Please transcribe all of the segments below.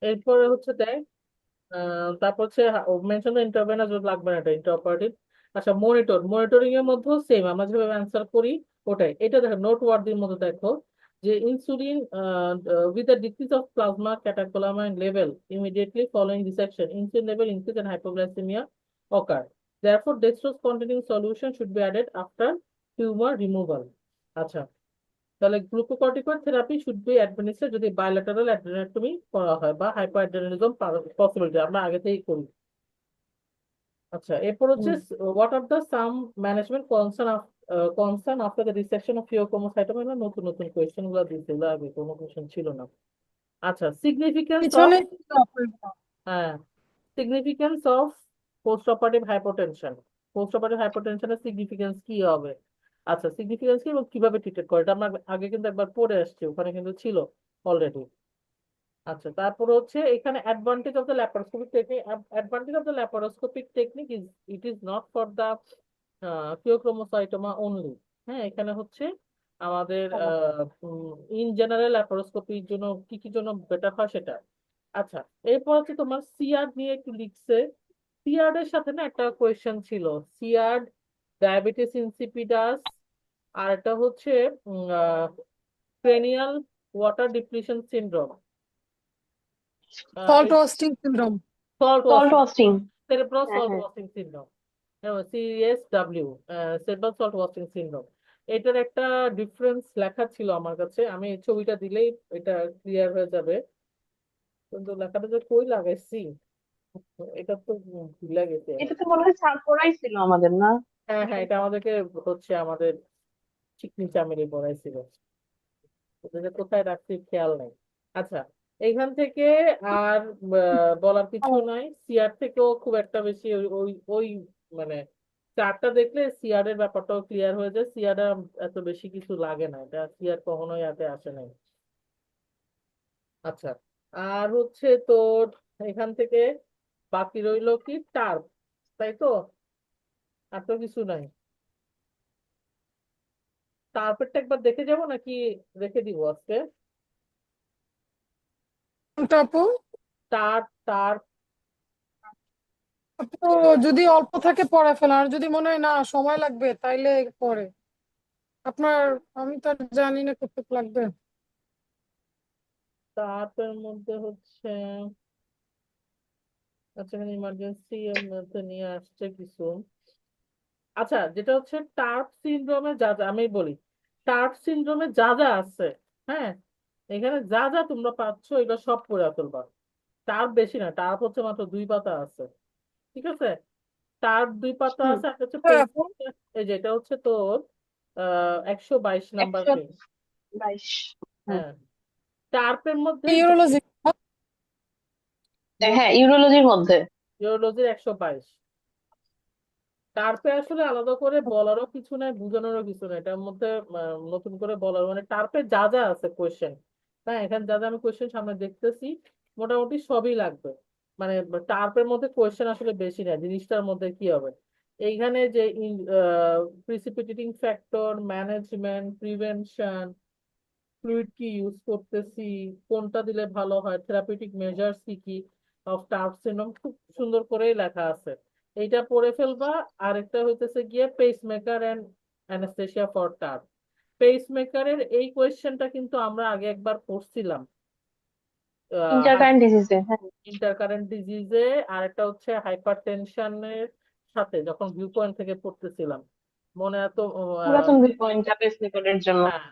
এরপরে হচ্ছে দেখ, তারপর হচ্ছে মেনশন ইন্টারভেনাস লাগবে না, এটা ইন্টারঅপারেটিভ। আচ্ছা, মনিটরিং এর মধ্যেও সেম আমরা যেভাবে অ্যান্সার করি ওটাই। এটা দেখো নোট ওয়ার্ডির মধ্যে দেখো যে insulin with the decrease of plasma catecholamine level immediately following dissection insulin level increase and hypoglycaemia occur. Therefore, dextrose containing solution should be added after tumor removal. আচ্ছা, তাহলে glucocorticoid therapy should be administer যদি bilateral অ্যাড্রেনাক্টমি করা হয় বা হাইপারঅ্যাড্রেনালিজম possibility আমরা আগে থেকেই করি। আচ্ছা, এরপর হচ্ছে hmm. What are the some management concern after the resection of phaeochromocytoma. নতুন নতুন কোয়েশ্চেন গুলো দিচ্ছে, এগুলো আগে কোনো কোয়েশ্চেন ছিল না। আচ্ছা, সিগনিফিকেন্স অফ, পিছনে হ্যাঁ, significance of post operative hypotension. Post operative হাইপোটেনশনের সিগনিফিকেন্স কি হবে? আচ্ছা, সিগনিফিকেন্স কি এবং কিভাবে ট্রিটেড করে এটা আমরা আগে কিন্তু একবার পড়ে আসছি, ওখানে কিন্তু ছিল অলরেডি। আচ্ছা, তারপর হচ্ছে এখানে advantage of the laparoscopic technique. Advantage of the laparoscopic technique is it is not for the pheochromocytoma only. হ্যাঁ, এখানে হচ্ছে আমাদের ইন জেনারেল ল্যাপারোস্কোপির জন্য কি কি জন্য বেটার হয় সেটা। আচ্ছা, এরপর হচ্ছে তোমার সিয়ার্ড নিয়ে একটু লিখছে। সিয়ার্ড এর সাথে না একটা কোয়েশ্চেন ছিল, সিয়ার্ড, ডায়াবেটিস ইনসিপিডাস, আর এটা হচ্ছে cranial water depletion syndrome, salt wasting syndrome. Salt salt washing, washing. Cerebral হ্যাঁ, সল্ট হ্যাঁ। Washing syndrome, CSW, cerebral salt washing syndrome. এটার একটা ডিফারেন্স লেখা ছিল আমার কাছে, আমি এই ছবিটা দিলেই এটা ক্লিয়ার হয়ে যাবে, কিন্তু লেখাটা যে কই লাগাইছি এটা তো ভুলে গেছে। এটা তো মনে হয় স্যার পড়াইছিল আমাদের, না? হ্যাঁ হ্যাঁ, এটা আমাদেরকে হচ্ছে আমাদের চিকনি চামেলি পড়াইছিল, ওটা যে কোথায় রাখছি খেয়াল নাই। আচ্ছা, এইখান থেকে আর বলার কিছু নাই। সিআর থেকেও খুব একটা বেশি ওই ওই ওই মানে চারটা দেখলে সিআর এর ব্যাপারটাও ক্লিয়ার হয়ে যায়। সিআর এত বেশি কিছু লাগে না, এটা সিআর কখনোই হাতে আসে নাই। আচ্ছা, আর হচ্ছে তোর এখান থেকে বাকি রইলো কি টার্প, তাই তো, আর তো কিছু নাই। টার্পেরটা একবার দেখে যাবো নাকি রেখে দিব আজকে? কোনটা আপু? Turf, turf. আপু যদি অল্প থাকে পড়ে ফেলা, আর যদি মনে হয় না সময় লাগবে তাইলে পরে আপনার, আমি তো আর জানি না কতটুকু লাগবে। টার্পের মধ্যে হচ্ছে, আচ্ছা, এখানে ইমার্জেন্সি এর মধ্যে নিয়ে আসছে কিছু। আচ্ছা, যেটা হচ্ছে টার্প সিনড্রোমে যা যা আমি বলি, টার্প সিনড্রোমে যা যা আছে, হ্যাঁ, এখানে যা যা তোমরা পাচ্ছ এটা সব পড়ে ফেলবা। টার্প বেশি না, টার্প হচ্ছে মাত্র 2 পাতা আছে, ঠিক আছে? টার্প 2 পাতা হুম। আছে, একটা হচ্ছে হ্যাঁ পেজ, আপু। এই যেটা হচ্ছে তোর 122 নাম্বার একশো পেজ। বাইশ হুম। হ্যাঁ, টার্পের মধ্যে ইউরোলজি। হ্যাঁ, ইউরোলজির মধ্যে। ইউরোলজির 122। টার্পে আসলে আলাদা করে বলারও কিছু নাই, বোঝানোরও কিছু নাই, এটার মধ্যে নতুন করে বলার মানে টার্পে যা যা আছে কোয়েশ্চেন, হ্যাঁ, এখানে যা যা আমি কোয়েশ্চেন সামনে দেখতেছি মোটামুটি সবই লাগবে। মানে টার্পের মধ্যে কোয়েশ্চেন আসলে বেশি না, জিনিসটার মধ্যে কি হবে এইখানে যে প্রিসিপিটেটিং ফ্যাক্টর, ম্যানেজমেন্ট, প্রিভেনশন, ফ্লুইড কি ইউজ করতেছি, কোনটা দিলে ভালো হয়, থেরাপিউটিক মেজার্স কি কি অফ টার্প সিনড্রোম, খুব সুন্দর করেই লেখা আছে, এইটা পড়ে ফেলবা। আরেকটা হইতেছে গিয়ে pacemaker and anaesthesia for TURP. পেস মেকারের এই কোয়েশ্চেনটা কিন্তু আমরা আগে একবার পড়ছিলাম ইন্টারকারেন্ট ডিজিজে, হ্যাঁ। ইন্টারকারেন্ট ডিজিজে, আর একটা হচ্ছে হাইপার টেনশনের সাথে যখন ভিউ পয়েন্ট থেকে পড়তেছিলাম, মনে এত পুরাতন পয়েন্টটা পেসমেকারের জন্য। হ্যাঁ,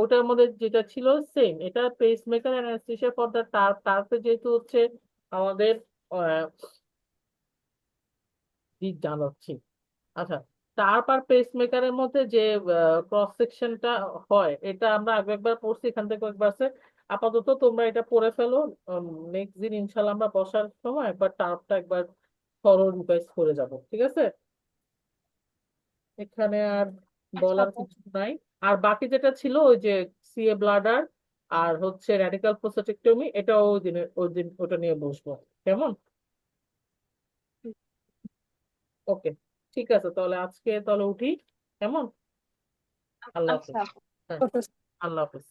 ওটার মধ্যে যেটা ছিল সেম, এটা pacemaker anaesthesia for the TURP. টার্পে যেহেতু হচ্ছে আমাদের দিক জানাচ্ছি। আচ্ছা, টার্প আর পেস মেকারের মধ্যে যে ক্রস সেকশনটা হয় এটা আমরা আগে একবার পড়ছি, এখান থেকে একবার আছে। আপাতত তোমরা এটা পড়ে ফেলো, নেক্সট দিন ইনশাল্লাহ আমরা বসার সময় একবার টার্পটা একবার থরো রিভাইজ করে যাব, ঠিক আছে? এখানে আর আচ্ছা বলার আপু। কিছু নাই। আর বাকি যেটা ছিল ওই যে সিএ ব্লাডার আর হচ্ছে র্যাডিক্যাল প্রোস্টেটেক্টমি, এটাও ওই দিন ওটা নিয়ে বসবো, কেমন? ওকে, ঠিক আছে, তাহলে আজকে তাহলে উঠি, কেমন? আল্লাহ আচ্ছা হাফেজ। আপু। হ্যাঁ, আল্লাহ হাফেজ।